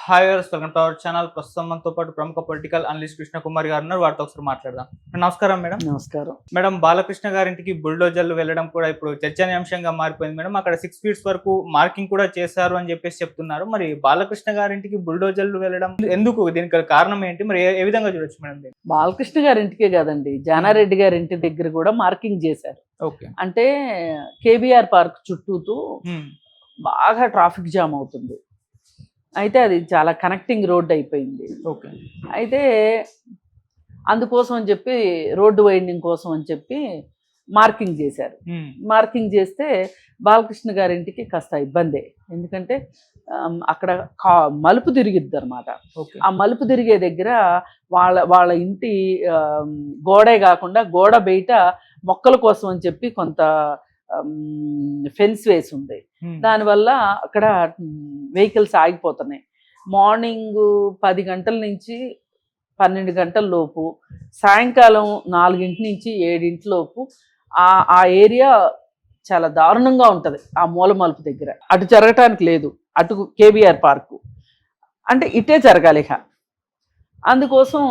Hi viewers, welcome to our channel. ప్రస్తుతం మనతో పాటు ప్రముఖ పొలిటికల్ అనలిస్ట్ కృష్ణ కుమార్ గారు ఉన్నారు. వారితో ఒకసారి మాట్లాడదాం. నమస్కారం మేడం. నమస్కారం మేడం, బాలకృష్ణ గారింటికి బుల్డోజర్లు వెళ్ళడం కూడా ఇప్పుడు చర్చనీయాంశంగా మారిపోయింది మేడం. అక్కడ 6 feet వరకు మార్కింగ్ కూడా చేశారు అని చెప్పేసి చెప్తున్నారు. మరి బాలకృష్ణ గారింటికి బుల్డోజర్లు వెళ్ళడం ఎందుకు? దీనికి కారణం ఏంటి? మరి ఏ విధంగా చూడొచ్చు మేడం? బాలకృష్ణ గారి ఇంటికే కాదండి, జానారెడ్డి గారి ఇంటి దగ్గర కూడా మార్కింగ్ చేశారు. ఓకే. అంటే కేబీఆర్ పార్క్ చుట్టూతూ బాగా ట్రాఫిక్ జామ్ అవుతుంది. అయితే అది చాలా కనెక్టింగ్ రోడ్ అయిపోయింది. ఓకే. అయితే అందుకోసం అని చెప్పి రోడ్డు వైండింగ్ కోసం అని చెప్పి మార్కింగ్ చేశారు. మార్కింగ్ చేస్తే బాలకృష్ణ గారి ఇంటికి కాస్త ఇబ్బందే. ఎందుకంటే అక్కడ మలుపు తిరిగిద్ది అనమాట. ఆ మలుపు తిరిగే దగ్గర వాళ్ళ ఇంటి గోడే కాకుండా గోడ బయట మొక్కల కోసం అని చెప్పి కొంత ఫెన్స్ వేసి ఉంది. దానివల్ల అక్కడ వెహికల్స్ ఆగిపోతున్నాయి. మార్నింగ్ 10 గంటల నుంచి 12 గంటల లోపు, సాయంకాలం 4 నుంచి 7 లోపు ఆ ఏరియా చాలా దారుణంగా ఉంటుంది. ఆ మూల మలుపు దగ్గర అటు జరగటానికి లేదు, అటు కేబీఆర్ పార్కు అంటే ఇటే జరగాలి. అందుకోసం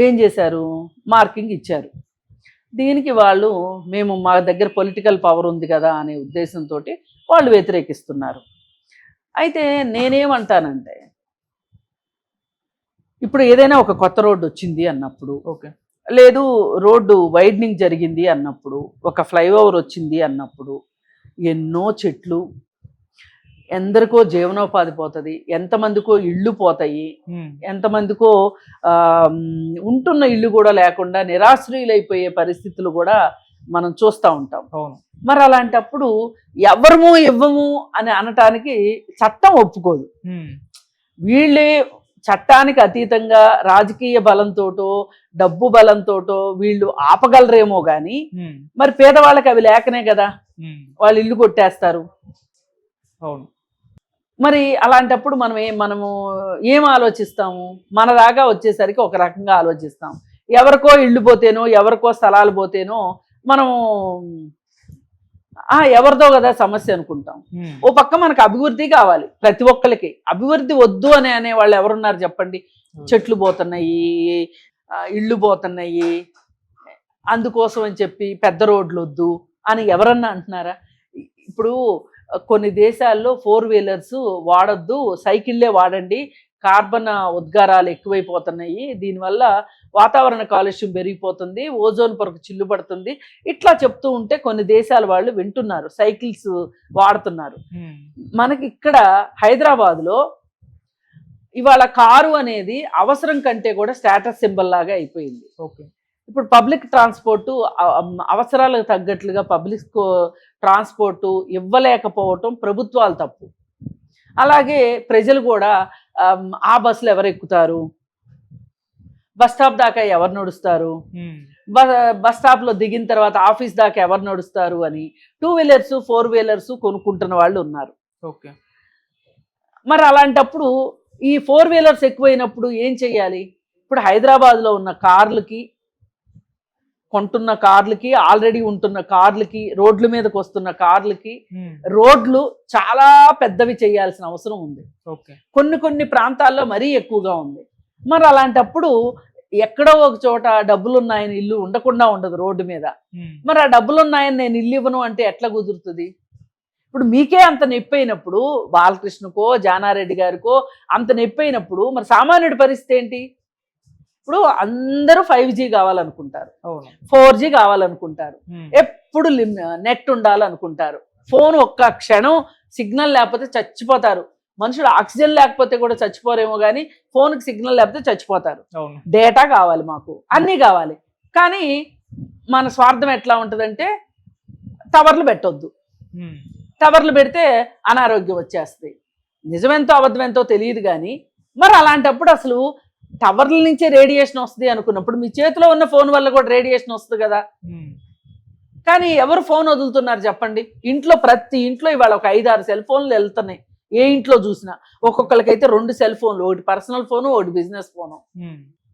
ఏం చేశారు, మార్కింగ్ ఇచ్చారు. దీనికి వాళ్ళు మేము మా దగ్గర పొలిటికల్ పవర్ ఉంది కదా అనే ఉద్దేశంతో వాళ్ళు వ్యతిరేకిస్తున్నారు. అయితే నేనేమంటానంటే, ఇప్పుడు ఏదైనా ఒక కొత్త రోడ్డు వచ్చింది అన్నప్పుడు, ఓకే, లేదు రోడ్డు వైడనింగ్ జరిగింది అన్నప్పుడు, ఒక ఫ్లైఓవర్ వచ్చింది అన్నప్పుడు ఎన్నో చెట్లు, ఎందరికో జీవనోపాధి పోతుంది, ఎంతమందికో ఇళ్ళు పోతాయి, ఎంతమందికో ఉంటున్న ఇల్లు కూడా లేకుండా నిరాశ్రయులైపోయే పరిస్థితులు కూడా మనం చూస్తూ ఉంటాం. మరి అలాంటప్పుడు ఎవరము ఇవ్వము అని అనటానికి చట్టం ఒప్పుకోదు. వీళ్ళే చట్టానికి అతీతంగా రాజకీయ బలంతోటో డబ్బు బలంతోటో వీళ్ళు ఆపగలరేమో కానీ మరి పేదవాళ్ళకి అవి లేకనే కదా వాళ్ళు ఇల్లు కొట్టేస్తారు. అవును. మరి అలాంటప్పుడు మనము ఏం ఆలోచిస్తాము? మన దాకా వచ్చేసరికి ఒక రకంగా ఆలోచిస్తాం. ఎవరికో ఇళ్ళు పోతేనో ఎవరికో స్థలాలు పోతేనో మనము ఎవరిదో కదా సమస్య అనుకుంటాం. ఓ పక్క మనకు అభివృద్ధి కావాలి. ప్రతి ఒక్కరికి అభివృద్ధి వద్దు అనే వాళ్ళు ఎవరున్నారు చెప్పండి? చెట్లు పోతున్నాయి, ఇళ్ళు పోతున్నాయి, అందుకోసం అని చెప్పి పెద్ద రోడ్లు వద్దు అని ఎవరన్నా అంటున్నారా? ఇప్పుడు కొన్ని దేశాల్లో 4 వీలర్స్ వాడొద్దు, సైకిళ్ళే వాడండి, కార్బన్ ఉద్గారాలు ఎక్కువైపోతున్నాయి, దీనివల్ల వాతావరణ కాలుష్యం పెరిగిపోతుంది, ఓజోన్ పొరకు చిల్లు పడుతుంది, ఇట్లా చెప్తూ ఉంటే కొన్ని దేశాల వాళ్ళు వింటున్నారు, సైకిల్స్ వాడుతున్నారు. మనకి ఇక్కడ హైదరాబాద్లో ఇవాళ కారు అనేది అవసరం కంటే కూడా స్టేటస్ సింబల్ లాగా అయిపోయింది. ఓకే. ఇప్పుడు పబ్లిక్ ట్రాన్స్పోర్టు అవసరాలకు తగ్గట్లుగా పబ్లిక్ ట్రాన్స్పోర్టు ఇవ్వలేకపోవటం ప్రభుత్వాలు తప్పు. అలాగే ప్రజలు కూడా ఆ బస్సులు ఎవరు ఎక్కుతారు, బస్ స్టాప్ దాకా ఎవరు నడుస్తారు, బస్ స్టాప్లో దిగిన తర్వాత ఆఫీస్ దాకా ఎవరు నడుస్తారు అని 2 వీలర్స్ 4 వీలర్స్ కొనుక్కుంటున్న వాళ్ళు ఉన్నారు. ఓకే. మరి అలాంటప్పుడు ఈ 4 వీలర్స్ ఎక్కువైనప్పుడు ఏం చెయ్యాలి? ఇప్పుడు హైదరాబాద్లో ఉన్న కార్లకి, కొంటున్న కార్లకి, ఆల్రెడీ ఉంటున్న కార్లకి, రోడ్ల మీదకి వస్తున్న కార్లకి రోడ్లు చాలా పెద్దవి చేయాల్సిన అవసరం ఉంది. కొన్ని ప్రాంతాల్లో మరీ ఎక్కువగా ఉంది. మరి అలాంటప్పుడు ఎక్కడో ఒక చోట డబ్బులున్నాయని ఇల్లు ఉండకుండా ఉండదు రోడ్డు మీద. మరి ఆ డబ్బులున్నాయని నేను ఇల్లు ఇవ్వను అంటే ఎట్లా కుదురుతుంది? ఇప్పుడు మీకే అంత నొప్పి అయినప్పుడు, బాలకృష్ణకో జానారెడ్డి గారికో అంత నొప్పి అయినప్పుడు మరి సామాన్యుడి పరిస్థితి ఏంటి? ఇప్పుడు అందరూ 5G కావాలనుకుంటారు, 4G కావాలనుకుంటారు, ఎప్పుడు నెట్ ఉండాలనుకుంటారు. ఫోన్ ఒక్క క్షణం సిగ్నల్ లేకపోతే చచ్చిపోతారు. మనుషులు ఆక్సిజన్ లేకపోతే కూడా చచ్చిపోరేమో కానీ ఫోన్కి సిగ్నల్ లేకపోతే చచ్చిపోతారు. డేటా కావాలి, మాకు అన్నీ కావాలి. కానీ మన స్వార్థం ఎట్లా ఉంటుందంటే టవర్లు పెట్టొద్దు, టవర్లు పెడితే అనారోగ్యం వచ్చేస్తుంది. నిజమెంతో అబద్ధమెంతో తెలియదు కానీ మరి అలాంటప్పుడు అసలు టవర్ల నుంచే రేడియేషన్ వస్తుంది అనుకున్నప్పుడు మీ చేతిలో ఉన్న ఫోన్ వల్ల కూడా రేడియేషన్ వస్తుంది కదా. కానీ ఎవరు ఫోన్ వదులుతున్నారు చెప్పండి? ఇంట్లో ప్రతి ఇంట్లో ఇవాళ ఒక 5-6 సెల్ ఫోన్లు వెళ్తున్నాయి. ఏ ఇంట్లో చూసినా ఒక్కొక్కరికైతే 2 సెల్ ఫోన్లు, ఒకటి పర్సనల్ ఫోను, ఒకటి బిజినెస్ ఫోను.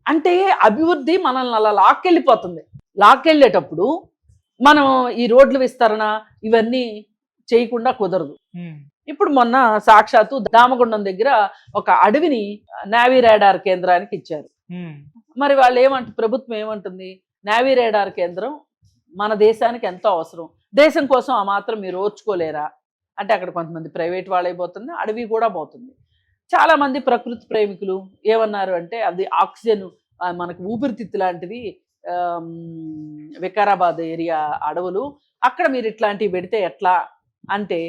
అంటే అభివృద్ధి మనల్ని అలా లాక్కెళ్ళిపోతుంది. లాక్కెళ్ళేటప్పుడు మనం ఈ రోడ్ల విస్తరణ ఇవన్నీ చేయకుండా కుదరదు. ఇప్పుడు మొన్న సాక్షాత్తు దామగుండం దగ్గర ఒక అడవిని నేవీ రాడార్ కేంద్రానికి ఇచ్చారు. మరి వాళ్ళు ప్రభుత్వం ఏమంటుంది, నేవీ రాడార్ కేంద్రం మన దేశానికి ఎంతో అవసరం, దేశం కోసం ఆ మాత్రం మీరు ఓర్చుకోలేరా అంటే అక్కడ కొంతమంది ప్రైవేట్ వాళ్ళే పోతుంది, అడవి కూడా పోతుంది. చాలా మంది ప్రకృతి ప్రేమికులు ఏమన్నారు అంటే అది ఆక్సిజన్ మనకు ఊపిరితిత్తు లాంటిది, వికారాబాద్ ఏరియా అడవులు, అక్కడ మీరు ఇట్లాంటివి పెడితే ఎట్లా అంటే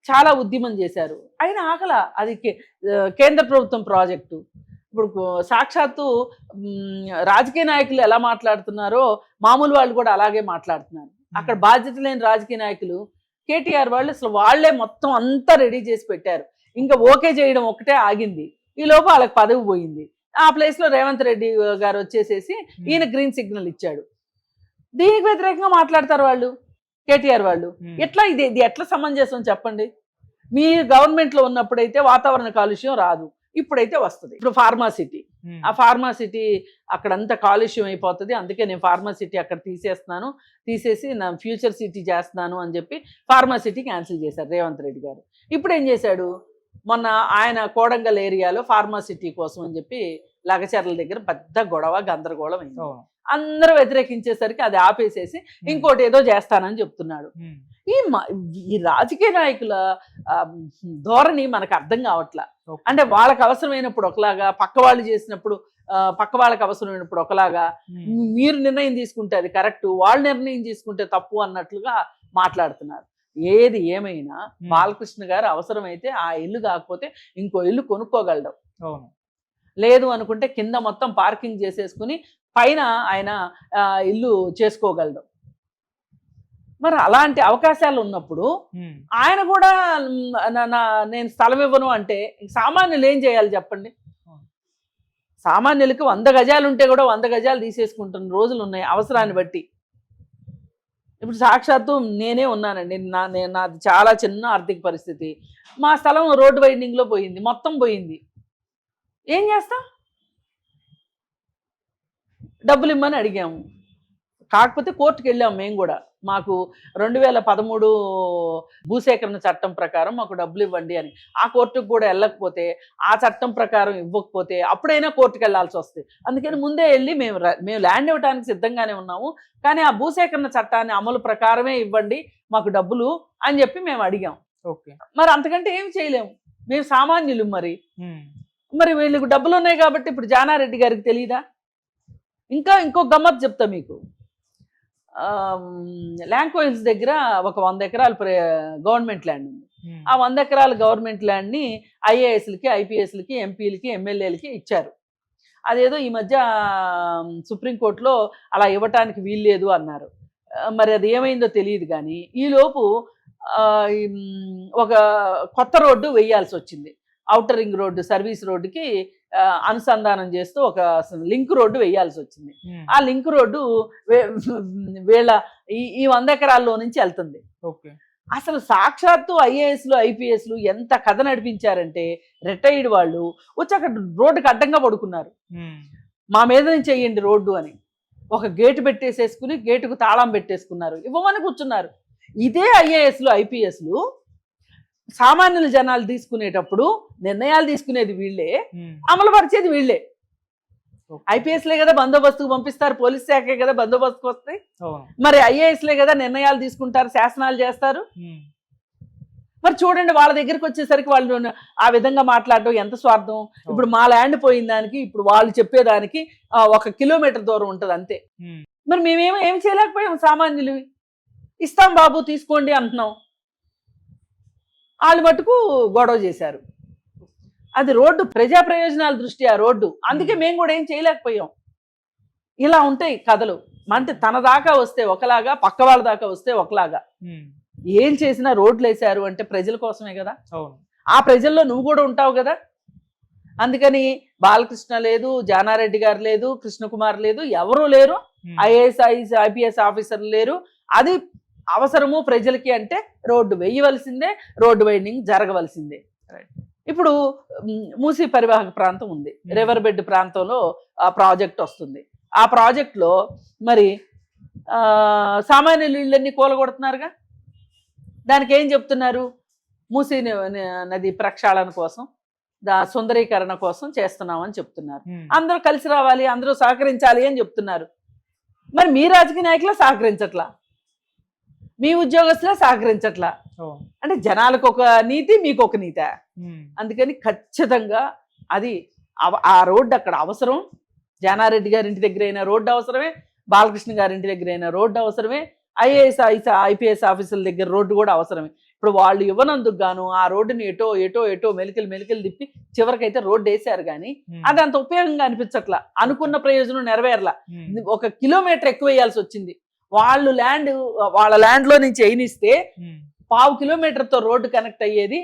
చాలా ఉద్యమం చేశారు. అయినా ఆకల, అది కేంద్ర ప్రభుత్వం ప్రాజెక్టు. ఇప్పుడు సాక్షాత్తు రాజకీయ నాయకులు ఎలా మాట్లాడుతున్నారో మామూలు వాళ్ళు కూడా అలాగే మాట్లాడుతున్నారు. అక్కడ బాధ్యత లేని రాజకీయ నాయకులు కేటీఆర్ వాళ్ళు అసలు వాళ్లే మొత్తం అంతా రెడీ చేసి పెట్టారు, ఇంకా ఓకే చేయడం ఒకటే ఆగింది. ఈ లోపు వాళ్ళకి పదవి పోయింది. ఆ ప్లేస్ లో రేవంత్ రెడ్డి గారు వచ్చేసేసి ఈయన గ్రీన్ సిగ్నల్ ఇచ్చాడు. దీనికి వ్యతిరేకంగా మాట్లాడతారు వాళ్ళు, కేటీఆర్ వాళ్ళు. ఎట్లా ఇది ఎట్లా సమంజసం చెప్పండి? మీ గవర్నమెంట్ లో ఉన్నప్పుడైతే వాతావరణ కాలుష్యం రాదు, ఇప్పుడైతే వస్తుంది. ఇప్పుడు ఫార్మాసిటీ, ఆ ఫార్మాసిటీ అక్కడంతా కాలుష్యం అయిపోతుంది, అందుకే నేను ఫార్మాసిటీ అక్కడ తీసేసి నా ఫ్యూచర్ సిటీ చేస్తున్నాను అని చెప్పి ఫార్మాసిటీ క్యాన్సిల్ చేశారు రేవంత్ రెడ్డి గారు. ఇప్పుడు ఏం చేశాడు, మొన్న ఆయన కోడంగల్ ఏరియాలో ఫార్మాసిటీ కోసం అని చెప్పి లగచర్ల దగ్గర పెద్ద గొడవ గందరగోళం అయింది. అందరూ వ్యతిరేకించేసరికి అది ఆపేసేసి ఇంకోటి ఏదో చేస్తానని చెప్తున్నాడు. ఈ రాజకీయ నాయకుల ధోరణి మనకు అర్థం కావట్లా. అంటే వాళ్ళకి అవసరమైనప్పుడు ఒకలాగా, పక్క వాళ్ళు చేసినప్పుడు పక్క వాళ్ళకి అవసరమైనప్పుడు ఒకలాగా, మీరు నిర్ణయం తీసుకుంటే అది కరెక్ట్, వాళ్ళు నిర్ణయం తీసుకుంటే తప్పు అన్నట్లుగా మాట్లాడుతున్నారు. ఏది ఏమైనా బాలకృష్ణ గారు అవసరమైతే ఆ ఇల్లు కాకపోతే ఇంకో ఇల్లు కొనుక్కోగలడం, లేదు అనుకుంటే కింద మొత్తం పార్కింగ్ చేసేసుకుని పైన ఆయన ఇల్లు చేసుకోగలడం. మరి అలాంటి అవకాశాలు ఉన్నప్పుడు ఆయన కూడా నేను స్థలం ఇవ్వను అంటే సామాన్యులు ఏం చేయాలి చెప్పండి? సామాన్యులకి 100 గజాలు ఉంటే కూడా 100 గజాలు తీసేసుకుంటున్న రోజులు ఉన్నాయి అవసరాన్ని బట్టి. ఇప్పుడు సాక్షాత్తు నేనే ఉన్నానండి, నాది చాలా చిన్న ఆర్థిక పరిస్థితి. మా స్థలం రోడ్డు వైండింగ్లో పోయింది, మొత్తం పోయింది. ఏం చేస్తాం? డబ్బులు ఇమ్మని అడిగాము, కాకపోతే కోర్టుకు వెళ్ళాము మేము కూడా. మాకు 2013 భూసేకరణ చట్టం ప్రకారం మాకు డబ్బులు ఇవ్వండి అని. ఆ కోర్టుకు కూడా వెళ్ళకపోతే, ఆ చట్టం ప్రకారం ఇవ్వకపోతే అప్పుడైనా కోర్టుకు వెళ్ళాల్సి వస్తుంది. అందుకని ముందే వెళ్ళి మేము ల్యాండ్ ఇవ్వడానికి సిద్ధంగానే ఉన్నాము, కానీ ఆ భూసేకరణ చట్టాన్ని అమలు ప్రకారమే ఇవ్వండి మాకు డబ్బులు అని చెప్పి మేము అడిగాం. ఓకే, మరి అంతకంటే ఏం చేయలేము, మేము సామాన్యులు. మరి వీళ్ళకి డబ్బులు ఉన్నాయి కాబట్టి ఇప్పుడు జానారెడ్డి గారికి తెలియదా? ఇంకో గమ్మత్ చెప్తా మీకు. ల్యాంకో హిల్స్ దగ్గర ఒక 100 ఎకరాలు గవర్నమెంట్ ల్యాండ్ ఉంది. ఆ 100 ఎకరాల గవర్నమెంట్ ల్యాండ్ని ఐఏఎస్లకి, ఐపీఎస్లకి, ఎంపీలకి, ఎమ్మెల్యేలకి ఇచ్చారు. అదేదో ఈ మధ్య సుప్రీంకోర్టులో అలా ఇవ్వటానికి వీల్లేదు అన్నారు. మరి అది ఏమైందో తెలియదు. కానీ ఈలోపు ఒక కొత్త రోడ్డు వేయాల్సి వచ్చింది. ఔటర్ రింగ్ రోడ్డు, సర్వీస్ రోడ్డుకి అనుసంధానం చేస్తూ ఒక లింక్ రోడ్డు వేయాల్సి వచ్చింది. ఆ లింక్ రోడ్డు వీళ్ళ ఈ 100 ఎకరాల్లో నుంచి వెళ్తుంది. అసలు సాక్షాత్తు ఐఏఎస్లు, ఐపీఎస్లు ఎంత కథ నడిపించారంటే రిటైర్డ్ వాళ్ళు వచ్చి అక్కడ రోడ్డుకి అడ్డంగా పడుకున్నారు. మా మీద నుంచి వేయండి రోడ్డు అని. ఒక గేటు పెట్టేసేసుకుని గేటుకు తాళం పెట్టేసుకున్నారు, ఇవ్వమని కూర్చున్నారు. ఇదే ఐఏఎస్లు, ఐపీఎస్లు సామాన్యుల జనాలు తీసుకునేటప్పుడు నిర్ణయాలు తీసుకునేది వీళ్ళే, అమలు పరిచేది వీళ్ళే. ఐపీఎస్లే కదా బందోబస్తుకు పంపిస్తారు, పోలీస్ శాఖే కదా బందోబస్తుకు వస్తాయి. మరి ఐఏఎస్లే కదా నిర్ణయాలు తీసుకుంటారు, శాసనాలు చేస్తారు. మరి చూడండి, వాళ్ళ దగ్గరికి వచ్చేసరికి వాళ్ళు ఆ విధంగా మాట్లాడటం ఎంత స్వార్థం. ఇప్పుడు మా ల్యాండ్ పోయిన దానికి ఇప్పుడు వాళ్ళు చెప్పేదానికి 1 కిలోమీటర్ దూరం ఉంటుంది అంతే. మరి మేమేమో ఏం చేయలేకపోయాం, సామాన్యులు. ఇస్తాం బాబు తీసుకోండి అంటున్నాం, వాళ్ళు మటుకు గొడవ చేశారు. అది రోడ్డు ప్రజా ప్రయోజనాల దృష్ట్యా రోడ్డు, అందుకే మేము కూడా ఏం చేయలేకపోయాం. ఇలా ఉంటాయి కథలు. అంటే తన దాకా వస్తే ఒకలాగా, పక్క వాళ్ళ దాకా వస్తే ఒకలాగా. ఏం చేసినా రోడ్లు వేశారు అంటే ప్రజల కోసమే కదా. ఆ ప్రజల్లో నువ్వు కూడా ఉంటావు కదా. అందుకని బాలకృష్ణ లేదు, జానారెడ్డి గారు లేదు, కృష్ణకుమార్ లేదు, ఎవరూ లేరు, ఐఏఎస్, ఐపీఎస్ ఆఫీసర్లు లేరు. అది అవసరము ప్రజలకి అంటే రోడ్డు వేయవలసిందే, రోడ్డు వైండింగ్ జరగవలసిందే. ఇప్పుడు మూసీ పరివాహక ప్రాంతం ఉంది, రివర్ బెడ్ ప్రాంతంలో ఆ ప్రాజెక్ట్ వస్తుంది. ఆ ప్రాజెక్ట్లో మరి సామాన్యులు ఇళ్ళన్నీ కూలగొడుతున్నారుగా. దానికి ఏం చెప్తున్నారు, మూసీ నది ప్రక్షాళన కోసం సుందరీకరణ కోసం చేస్తున్నామని చెప్తున్నారు. అందరూ కలిసి రావాలి, అందరూ సహకరించాలి అని చెప్తున్నారు. మరి మీ రాజకీయ నాయకులు సహకరించట్లా, మీ ఉద్యోగస్తులే సహకరించట్లా. అంటే జనాలకు ఒక నీతి, మీకు ఒక నీతి. అందుకని ఖచ్చితంగా అది ఆ రోడ్డు అక్కడ అవసరం. జానారెడ్డి గారి ఇంటి దగ్గర అయిన రోడ్డు అవసరమే, బాలకృష్ణ గారి ఇంటి దగ్గర అయిన రోడ్డు అవసరమే, ఐపీఎస్ ఆఫీసుల దగ్గర రోడ్డు కూడా అవసరమే. ఇప్పుడు వాళ్ళు ఇవ్వనందుకు గాను ఆ రోడ్డుని ఎటో మెలికలు తిప్పి చివరికైతే రోడ్డు వేసారు, కానీ అది అంత ఉపయోగంగా అనిపించట్లా. అనుకున్న ప్రయోజనం నెరవేరలా. 1 కిలోమీటర్ ఎక్కువ వేయాల్సి వచ్చింది. వాళ్ళ ల్యాండ్ లో నుంచి అయినిస్తే 1/2 కిలోమీటర్తో రోడ్డు కనెక్ట్ అయ్యేది